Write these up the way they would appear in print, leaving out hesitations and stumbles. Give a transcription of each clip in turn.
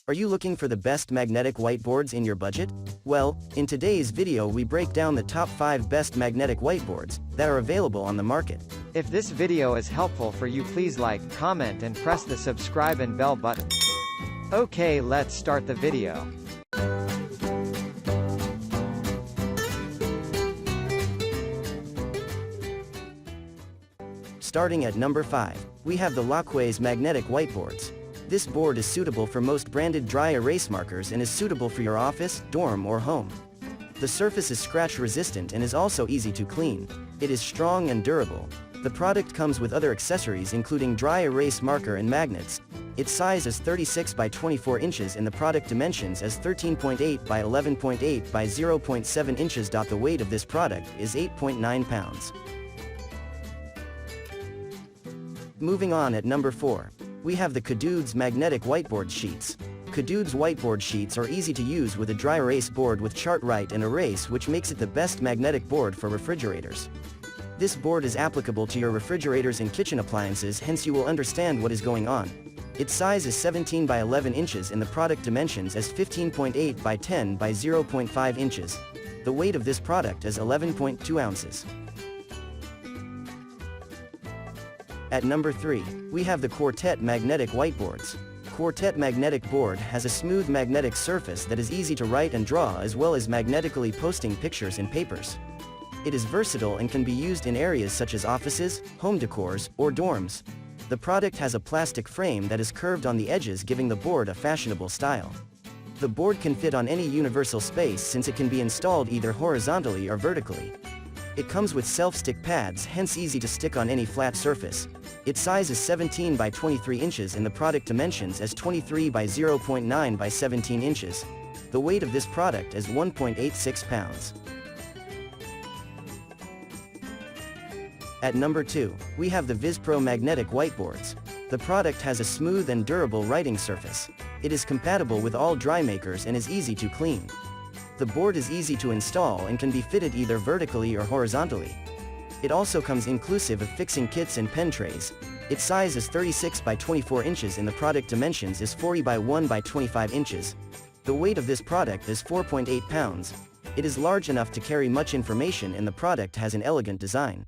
Are you looking for the best magnetic whiteboards in your budget? Well, in today's video we break down the top 5 best magnetic whiteboards that are available on the market. If this video is helpful for you, please like, comment and press the subscribe and bell button. Okay, let's start the video. Starting at number 5, we have the Lockways magnetic whiteboards. This board is suitable for most branded dry erase markers and is suitable for your office, dorm or home. The surface is scratch resistant and is also easy to clean. It is strong and durable. The product comes with other accessories including dry erase marker and magnets. Its size is 36 by 24 inches and the product dimensions as 13.8 by 11.8 by 0.7 inches. The weight of this product is 8.9 pounds. Moving on at number 4. We have the Kedudes magnetic whiteboard sheets. Kedudes whiteboard sheets are easy to use with a dry erase board with chart write and erase, which makes it the best magnetic board for refrigerators. This board is applicable to your refrigerators and kitchen appliances, hence you will understand what is going on. Its size is 17 by 11 inches and the product dimensions as 15.8 by 10 by 0.5 inches. The weight of this product is 11.2 ounces. At number 3, we have the Quartet magnetic whiteboards. Quartet magnetic board has a smooth magnetic surface that is easy to write and draw, as well as magnetically posting pictures and papers. It is versatile and can be used in areas such as offices, home decors, or dorms. The product has a plastic frame that is curved on the edges, giving the board a fashionable style. The board can fit on any universal space since it can be installed either horizontally or vertically. It comes with self-stick pads, hence easy to stick on any flat surface. Its size is 17 by 23 inches and the product dimensions as 23 by 0.9 by 17 inches. The weight of this product is 1.86 pounds. At number 2, we have the VIZPRO magnetic whiteboards. The product has a smooth and durable writing surface. It is compatible with all dry makers and is easy to clean. The board is easy to install and can be fitted either vertically or horizontally. It also comes inclusive of fixing kits and pen trays. Its size is 36 by 24 inches and the product dimensions is 40 by 1 by 25 inches. The weight of this product is 4.8 pounds. It is large enough to carry much information and the product has an elegant design.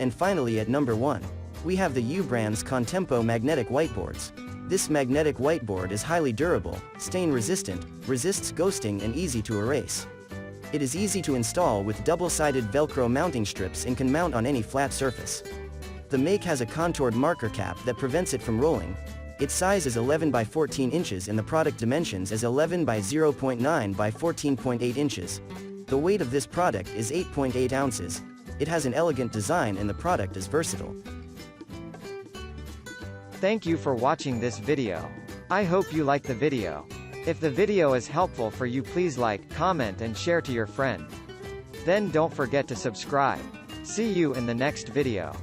And finally at number 1, we have the U brand's Contempo magnetic whiteboards. This magnetic whiteboard is highly durable, stain resistant, resists ghosting and easy to erase. It is easy to install with double-sided Velcro mounting strips and can mount on any flat surface. The make has a contoured marker cap that prevents it from rolling. Its size is 11 by 14 inches and the product dimensions is 11 by 0.9 by 14.8 inches. The weight of this product is 8.8 ounces. It has an elegant design and the product is versatile. Thank you for watching this video. I hope you like the video. If the video is helpful for you, please like, comment and share to your friend. Then don't forget to subscribe. See you in the next video.